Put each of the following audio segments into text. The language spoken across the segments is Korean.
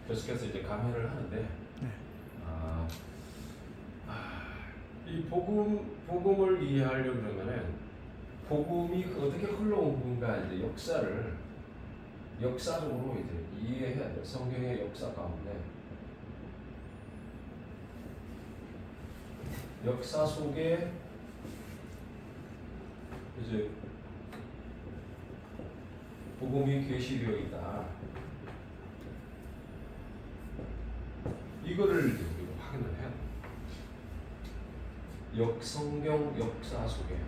계속해서 이제 강연을 하는데 네. 아, 이 복음을 이해하려고 그러면은 복음이 어떻게 흘러온 건가 이제 역사적으로 이제 이해해야 돼요. 성경의 역사 가운데 역사 속에 이제 복음이 계시되어 있다. 이거를 이제 우리가 확인을 해야 돼요. 성경 역사 속에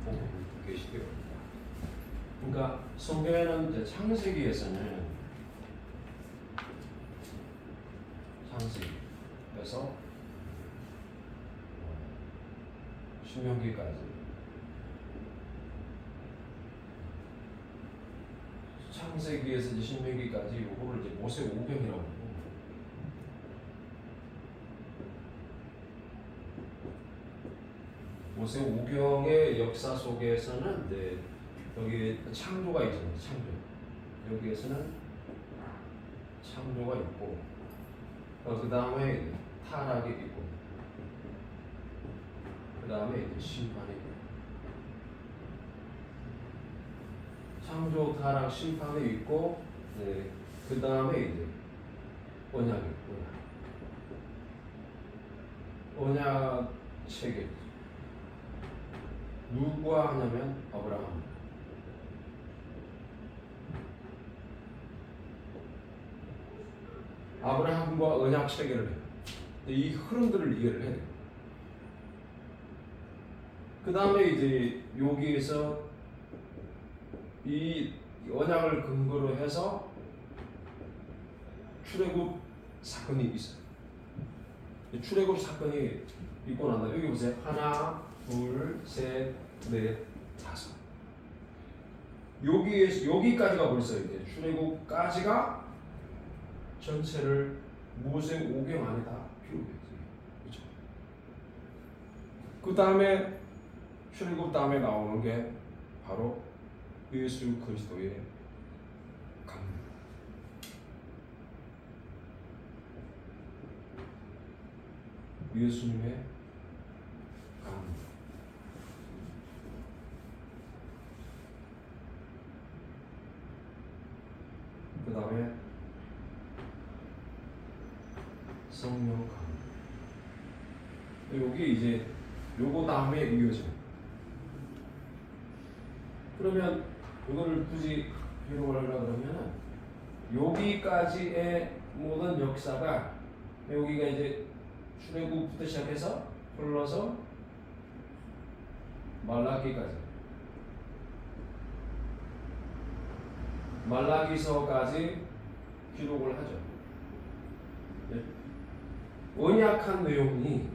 복음이 계시되어 있다. 그러니까 성경에는 이제 창세기에서 신명기까지 창세기에서 이제 신명기까지 요거를 이제 모세 오경이라고 하고 모세 오경의 역사 속에서는 이제 여기 창조가 있잖아요. 여기에서는 창조가 있고 그 다음에 타락이 있고 그 다음에 이제 심판이 있고 창조, 타락, 심판이 있고 그 다음에 이제 언약이 있고 언약 체계 누구와 하냐면 아브라함 아브라함과 언약 체계를 해요. 이 흐름들을 이해를 해야 돼요. 그 다음에 이제 여기에서 이 언약을 근거로 해서 출애굽 사건이 있어요. 출애굽 사건이 있고 난다. 여기 보세요. 하나, 둘, 셋, 넷, 다섯. 여기까지가 벌써 이제 출애굽까지가 전체를 모세 오경 안에 다 비우겠지. 그렇죠? 그 다음에 출애굽 다음에 나오는 게 바로 예수 그리스도의 강림. 예수님의 강림. 그 다음에 성령 강림. 여기 이제 요거 다음에 이어져. 그러면 이거를 굳이 기록을 하려고 그러면은 여기까지의 모든 역사가 여기가 이제 출애굽부터 시작해서 흘러서 말라기서까지 기록을 하죠. 언약한 내용이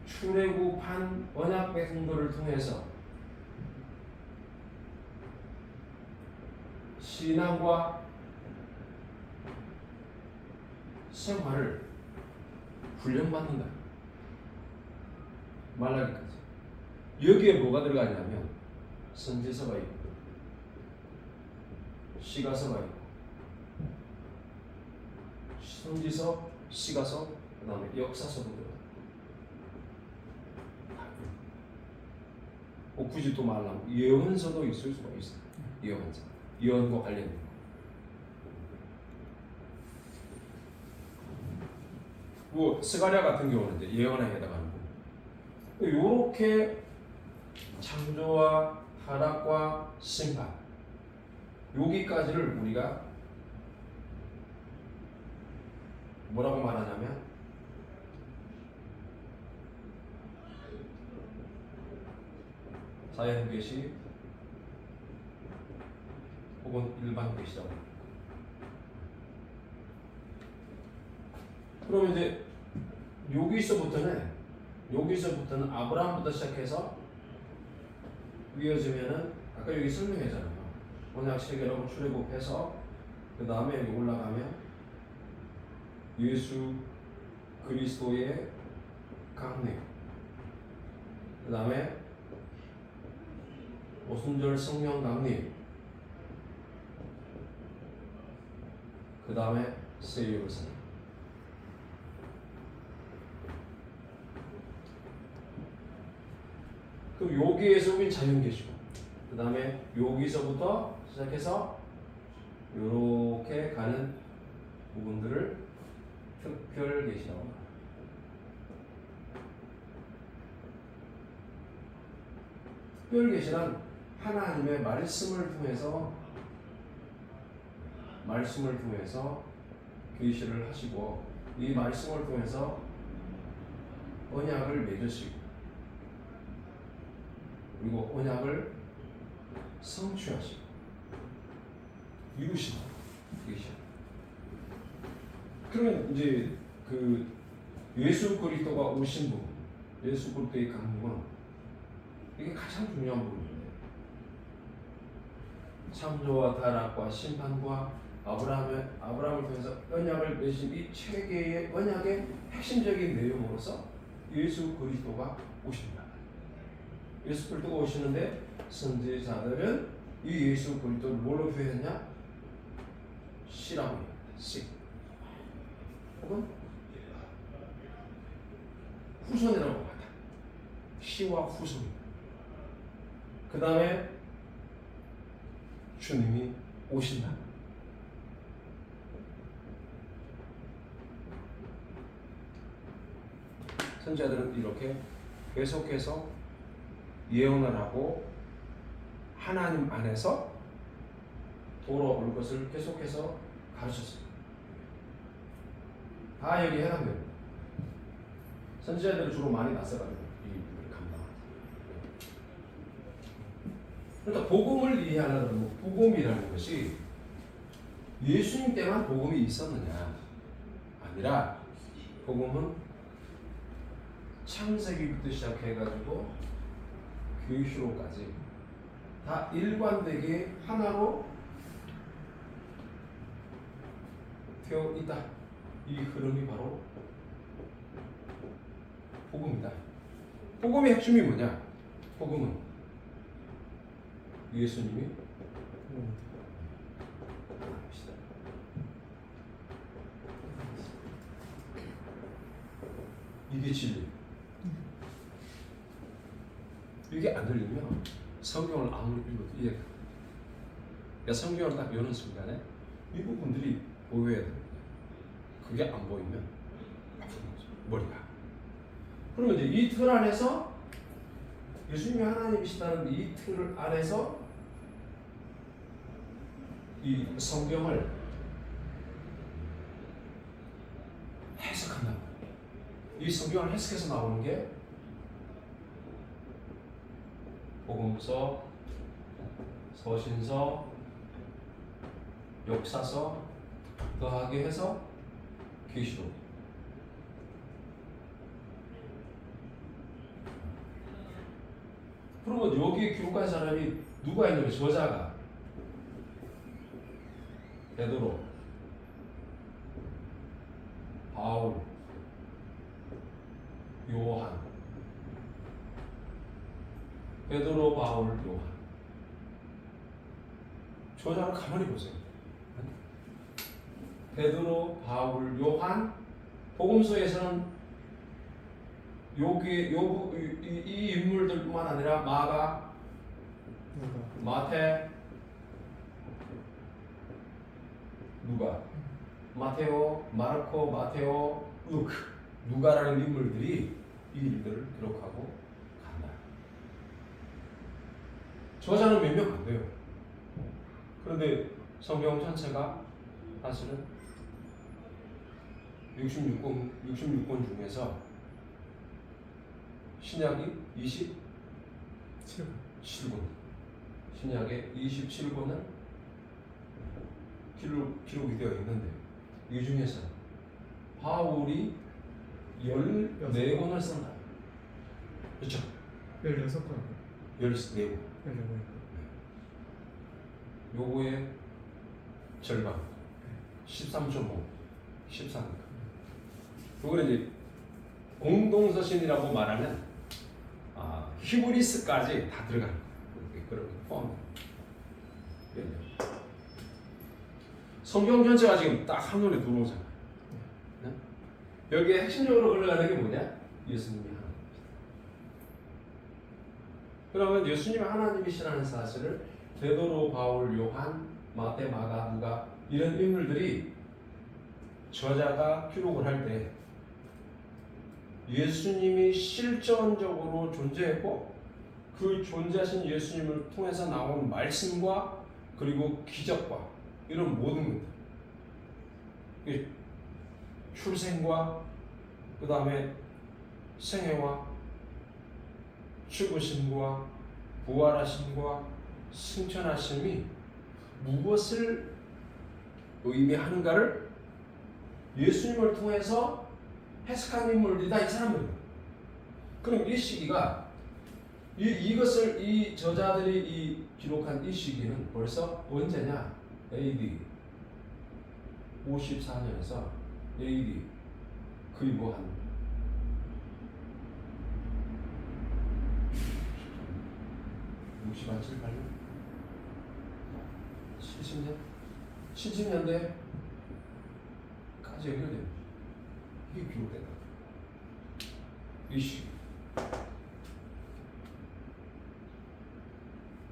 출애굽한 언약 백성들을 통해서 신앙과 생활을 훈련받는다. 말라기까지. 여기에 뭐가 들어가냐면 선지서가 있고 시가서가 있고 선지서, 시가서, 그 다음에 역사서도 들어가요. 굳이 또 말하면 예언서도 있을 수가 있어요. 예언과 관련된 거. 뭐 스가랴 같은 경우는 이제 예언에 해당하는 거. 이렇게 창조와 타락과 심판 여기까지를 우리가 뭐라고 말하냐면 사형 계시 혹은 일반 계시라고. 그럼 이제 여기서부터는 아브라함부터 시작해서 이어지면은 아까 여기 설명했잖아요. 언약 체계라고 출애굽해서 그 다음에 여기 올라가면 예수 그리스도의 강림, 그 다음에 오순절 성령 강림, 그 다음에 세율을 쓰는. 그럼 여기에서 우린 자연계시고, 그 다음에 여기서부터 시작해서 이렇게 가는 부분들을 특별계시라고 합니다. 특별계시란 하나님의 말씀을 통해서 계시를 하시고, 이 말씀을 통해서 언약을 맺으시고, 그리고 언약을 성취하시고 이루시는 계시. 그러면 이제 그 예수 그리스도가 오신 부분, 예수 그리스도의 강림은 이게 가장 중요한 부분인데, 창조와 타락과 심판과 아브라함을 통해서 언약을 맺은 이 체계의 언약의 핵심적인 내용으로서 예수 그리스도가 오십니다. 예수 그리스도가 오시는데 선지자들은 이 예수 그리스도를 뭘로 표현했냐? 씨라고 합니다. 씨. 혹은 후손이라고 합니다. 씨와 후손. 그 다음에 주님이 오신다. 선지자들은 이렇게 계속해서 예언을 하고 하나님 안에서 돌아올 것을 계속해서 가르쳤습니다. 다 여기 해당됩니다. 선지자들은 주로 많이 낯서가지고 이 부분을 감당합니다. 그러니까 복음을 이해하려면 복음이라는 것이 예수님 때만 복음이 있었느냐 아니라, 복음은 창세기부터 시작해가지고 계시록까지 다 일관되게 하나로 되어 있다. 이 흐름이 바로 복음이다. 복음의 핵심이 뭐냐? 복음은 예수님이 이게 진리. 이게 안 들리면 성경을 아무리 읽어도 이해가 안 돼. 그러니까 성경을 딱 여는 순간에 이 부분들이 보여야 돼. 그게 안 보이면 아픈 거죠, 머리가. 그러면 이제 이 틀 안에서 예수님이 하나님이시다는 이 틀 안에서 이 성경을 해석한다. 이 성경을 해석해서 나오는 게 복음서, 서신서, 역사서 더하게 해서 계시록. 그러면 여기에 기록한 사람이 누가 있냐면 저자가 베드로, 바울, 요한. 베드로, 바울, 요한. 저자를 가만히 보세요. 베드로, 바울, 요한. 복음서에서는 이 인물들뿐만 아니라 마가, 마태, 누가, 마테오, 마르코, 마테오, 루크, 누가라는 인물들이 이 일들을 기록하고 간다. 저자는 몇 명 안 돼요. 그런데 성경 전체가 사실은 66권 중에서 신약이 27권. 신약의 27권은 기록이 되어 있는데, 이 중에서 바울이 14권을 쓴다. 그렇죠? 16권. 14권. 요거의 절반 13.5, 13. 요거는 이제 공동서신이라고 말하는 히브리스까지 다 들어가는 거예요. 그런 포함. 성경 전체가 지금 딱 한눈에 들어오잖아. 네? 여기에 핵심적으로 흘러가는 게 뭐냐? 예수님이 하나님. 그러면 예수님이 하나님이시라는 사실을 베드로, 바울, 요한, 마태, 마가, 누가 이런 인물들이 저자가 기록을 할 때 예수님이 실존적으로 존재했고 그 존재하신 예수님을 통해서 나온 말씀과 그리고 기적과 이런 모든 것들, 출생과 그 다음에 생애와 죽으심과 부활하심과 승천하심이 무엇을 의미하는가를 예수님을 통해서 해석한 인물들이다 이 사람들입니다. 그럼 이 시기가 이것을 이 저자들이 기록한 이 시기는 벌써 언제냐? AD 54년에서 AD 거의 뭐한 60한 7, 8년? 70년? 70년대까지 연결됩니다. 이게 기록된다. 이 시기.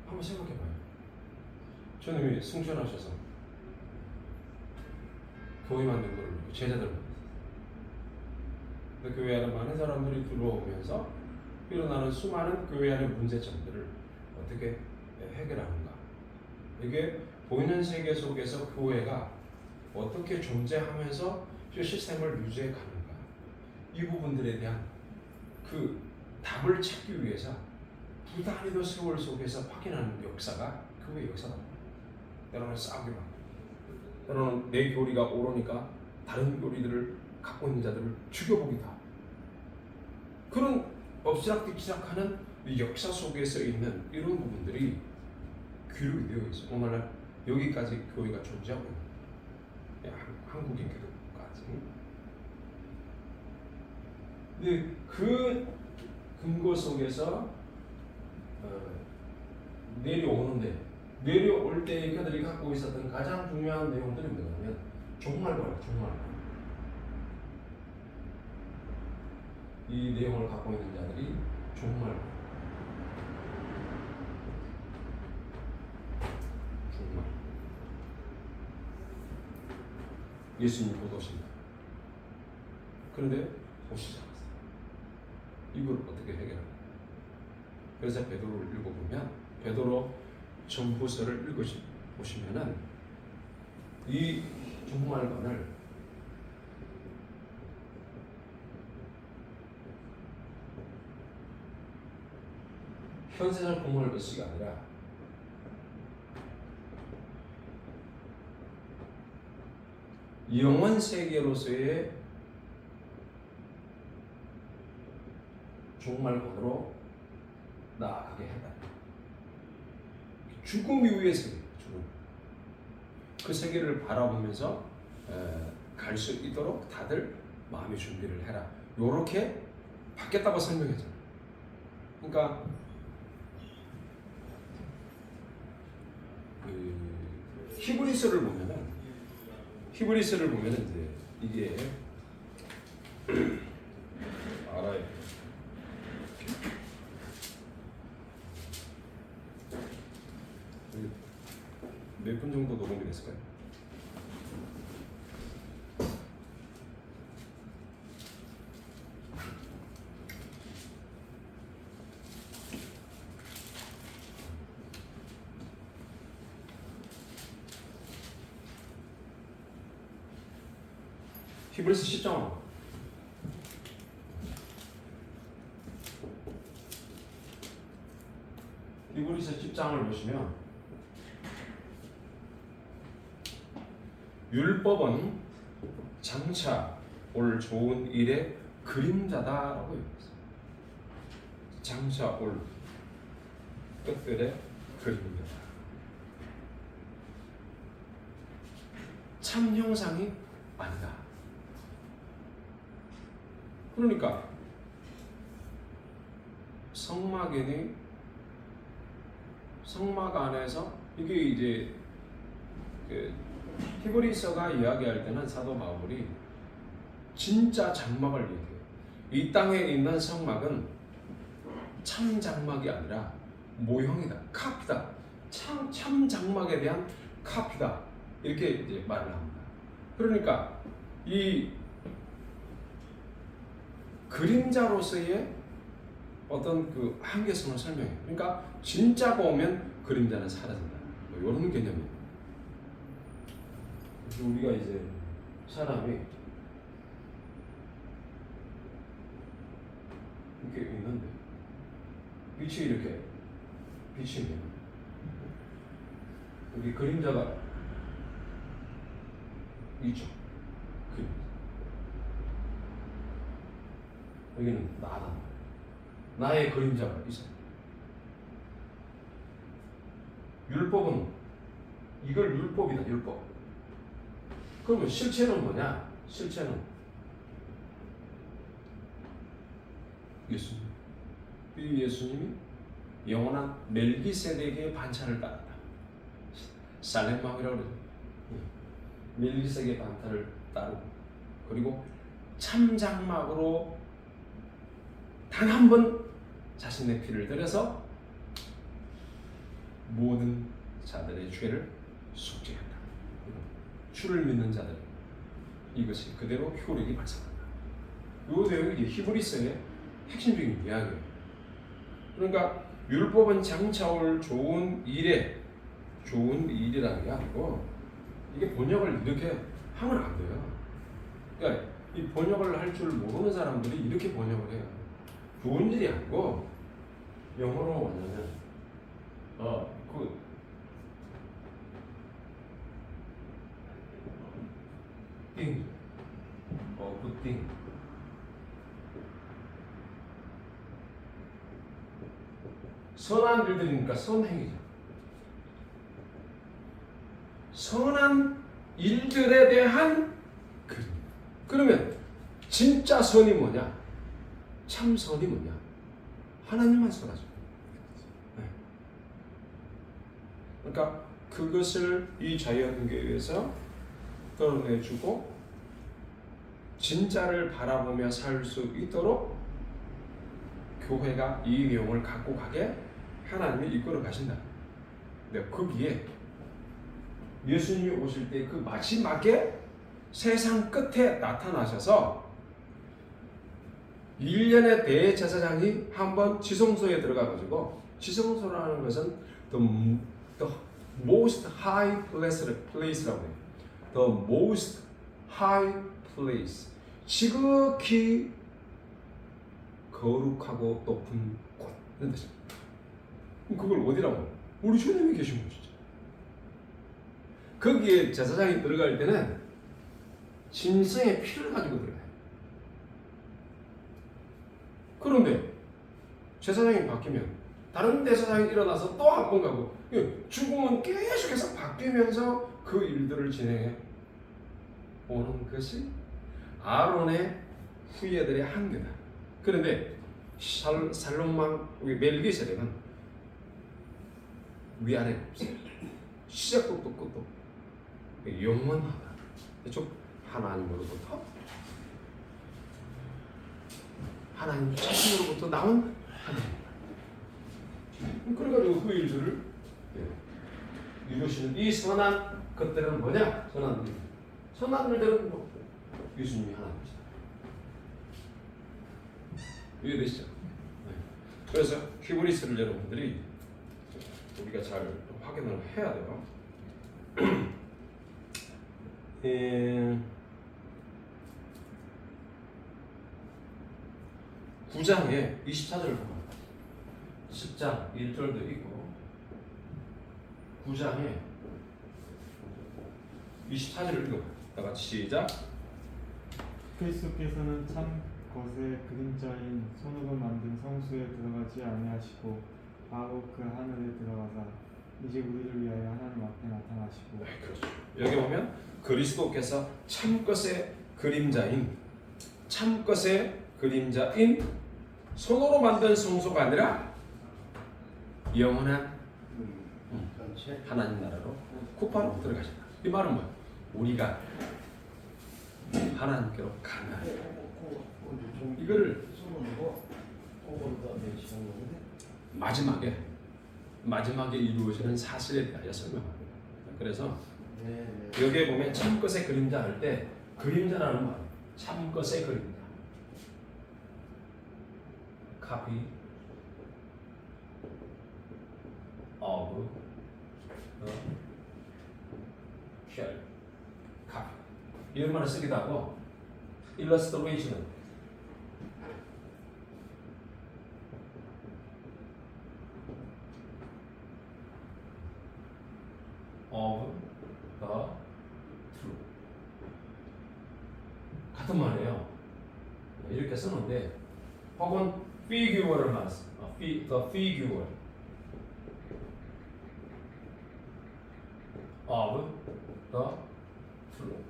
한번 생각해봐요. 주님이 승천하셔서 교회 만든 걸 제자들 근데 교회 안에 많은 사람들이 들어오면서 일어나는 수많은 교회 안의 문제점들을 어떻게 해결하는가. 이게 보이는 세계 속에서 교회가 어떻게 존재하면서 그 시스템을 유지해 가는가. 이 부분들에 대한 그 답을 찾기 위해서 두 단위도 세월 속에서 확인하는 역사가 교회 역사다. 때로는 싸우기만, 때로는 내 교리가 옳으니까 다른 교리들을 갖고 있는 자들을 죽여보기도 하고, 그런 엎치락뒤치락하는 역사 속에서 있는 이런 부분들이 기록이 되어 있어. 오늘날 여기까지 교회가 존재하고 있는 한국인 교회까지. 근데 그 근거 속에서 내려올 때 그들이 갖고 있었던 가장 중요한 내용들이 뭐냐면 종말과예요. 종말. 이 내용을 갖고 있는 자들이 종말. 예수님 곧 오신다. 그런데 오시지 않았어요. 이걸 어떻게 해결하냐? 그래서 베드로를 읽어보면 베드로 전후서를 읽어보시면은 이 종말관을 현세적 공허를 것이 아니라 영원 세계로서의 종말관으로 나아가게 했다. 죽음 이후의 세계, 죽음. 그 세계를 바라보면서 갈 수 있도록 다들 마음의 준비를 해라. 요렇게 바뀌었다고 설명했잖아요. 그러니까 히브리서를 보면은 이제 이게 알아야 돼요. 몇 분 정도 녹음이 됐을까요? 히브리서 10장 히브리서 10장을 보시면 율법은 장차 올 좋은 일의 그림자다라고 얘기했어요. 장차 올 끝들의 그림자다. 참 형상이 아니다. 그러니까 성막 안에서 이게 이제 히브리서가 이야기할 때는 사도 바울이 진짜 장막을 얘기해요. 이 땅에 있는 성막은 참 장막이 아니라 모형이다, 카피다. 참 장막에 대한 카피다. 이렇게 이제 말을 합니다. 그러니까 이 그림자로서의 어떤 그 한계성을 설명해요. 그러니까 진짜가 오면 그림자는 사라진다. 뭐 이런 개념이에요. 우리가 이제 사람이 이렇게 있는데 빛이 이렇게 비치면 여기 그림자가 있죠. 여기는 나다. 나의 그림자가 있어요. 율법은 이걸 율법이다. 율법. 그러면 실체는 뭐냐? 실체는 예수님. 이 예수님이 영원한 멜기세덱의 반차를 따랐다. 살렘마음이라고 그러죠. 멜기세덱의 반차를 따르고 그리고 참장막으로 단 한 번 자신의 피를 들여서 모든 자들의 죄를 속죄한다. 주를 믿는 자들 이것이 그대로 효력이 발생한다. 이 내용이 히브리서의 핵심적인 이야기예요. 그러니까 율법은 장차올 좋은 일이라는 게 아니고 이게 번역을 이렇게 하면 안 돼요. 그러니까 이 번역을 할 줄 모르는 사람들이 이렇게 번역을 해요. 좋은 일이 아니고 영어로 뭐냐면 굿띵 선한 일들이니까 선행이죠. 선한 일들에 대한 그러면 진짜 선이 뭐냐? 참 선이 뭐냐? 하나님만 선하죠. 네. 그러니까 그것을 이 자연계에서 드러내주고 진짜를 바라보며 살 수 있도록 교회가 이 내용을 갖고 가게 하나님이 이끌어 가신다. 근데 거기에 예수님이 오실 때 그 마지막에 세상 끝에 나타나셔서 1년의 대제사장이 한번 지성소에 들어가가지고 지성소라는 것은 the most high place라고 해요. The most high place. 지극히 거룩하고 높은 곳. 이런 뜻입니다. 그걸 어디라고? 우리 주님이 계신 곳이죠. 거기에 제사장이 들어갈 때는 짐승의 피를 가지고 들어가요. 그런데 제사장이 바뀌면 다른 제사장이 일어나서 또 한 번 가고 죽음은 계속해서 바뀌면서 그 일들을 진행해 오는 것이 아론의 후예들의 한계다. 그런데 살롬왕 멜기세덱은 위아래가 없어요. 시작도 끝도 영원하다. 즉 하나님으로부터 하나님 자신으로부터 나온 하나님. 그래가지고 그 일들을 이루시는 이 선한 것들은 뭐냐? 선한 일들은 뭐 예수님이 하나님이시다. 이해되시죠? 네. 그래서 히브리서를 여러분들이 우리가 잘 확인을 해야 돼요. 9장에 24절을 보면 10장 1절도 있고 9장에 24절을 읽어봐요. 다 같이 시작. 그리스도께서는 참 것의 그림자인 손으로 만든 성소에 들어가지 아니하시고 바로 그 하늘에 들어가사 이제 우리를 위하여 하나님 앞에 나타나시고. 네, 그렇죠. 여기 보면 그리스도께서 참 것의 그림자인 손으로 만든 성소가 아니라 영원한 하나님 나라로 쿠파로 들어가신다. 이 말은 뭐야? 우리가 하나님께로 가나. 이거를 마지막에 이루어지는 사실에 대하여 설명합니다. 그래서 여기에 보면 참것의 그림자 할 때 그림자라는 말, 참것의 그림자. copy of the shell. copy. 이런 말을 쓰기도 하고 illustration of the true. 같은 말이에요. 이렇게 쓰는데 혹은 figure를 말씀, the figure of the true.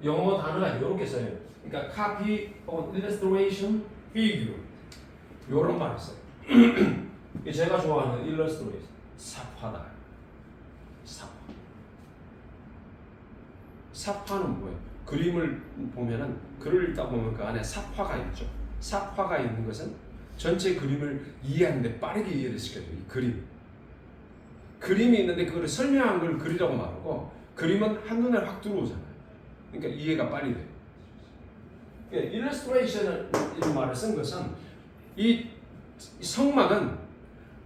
영어 단어가 이렇게 써요. 그러니까 copy 혹은 illustration, figure 이런 말을 써요. 제가 좋아하는 illustration 사파다. 사파는 뭐예요? 그림을 보면은 글을 읽다 보면 그 안에 사파가 있죠. 사파가 있는 것은 전체 그림을 이해하는데 빠르게 이해를 시켜줘요. 이 그림이 있는데 그걸 설명한 걸 글이라고 말하고 그림은 한눈에 확 들어오잖아요. 그러니까 이해가 빨리 돼요. illustration 이런 말을 쓴 것은 이 성막은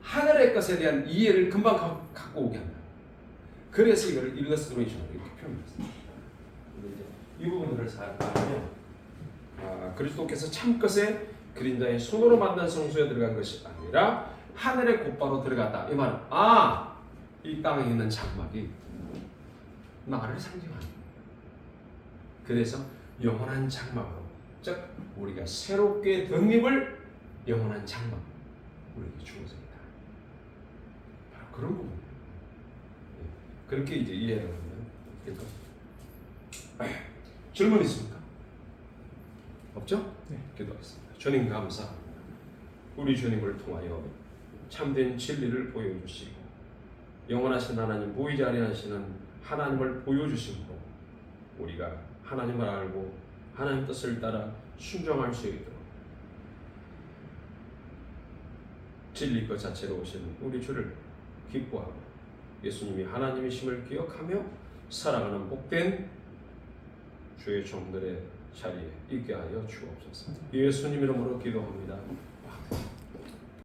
하늘의 것에 대한 이해를 금방 갖고 오게 한다. 그래서 이걸 illustration으로 이렇게 표현했습니다. 이 부분들을 잘 알면 그리스도께서 참것의 그림자의 손으로 만든 성소에 들어간 것이 아니라 하늘에 곧바로 들어갔다. 이 말은 이 땅에 있는 장막이 나를 상징하는 거예요. 그래서 영원한 장막으로, 즉 우리가 새롭게 덧입을 영원한 장막 우리에게 주어집니다. 바로 그런 부분이에요. 그렇게 이제 이해를 하면 될 것 같습니다. 질문 있습니까? 없죠? 네. 기도하겠습니다. 주님 감사합니다. 우리 주님을 통하여 참된 진리를 보여주시고 영원하신 하나님, 보이지 아니하시는 하나님을 보여주심으로 우리가 하나님을 알고 하나님 뜻을 따라 순종할 수 있도록 진리 것 자체로 오신 우리 주를 기뻐하고 예수님이 하나님이심을 기억하며 살아가는 복된 주의 종들의 자리에 있게 하여 주옵소서. 예수님 이름으로 기도합니다.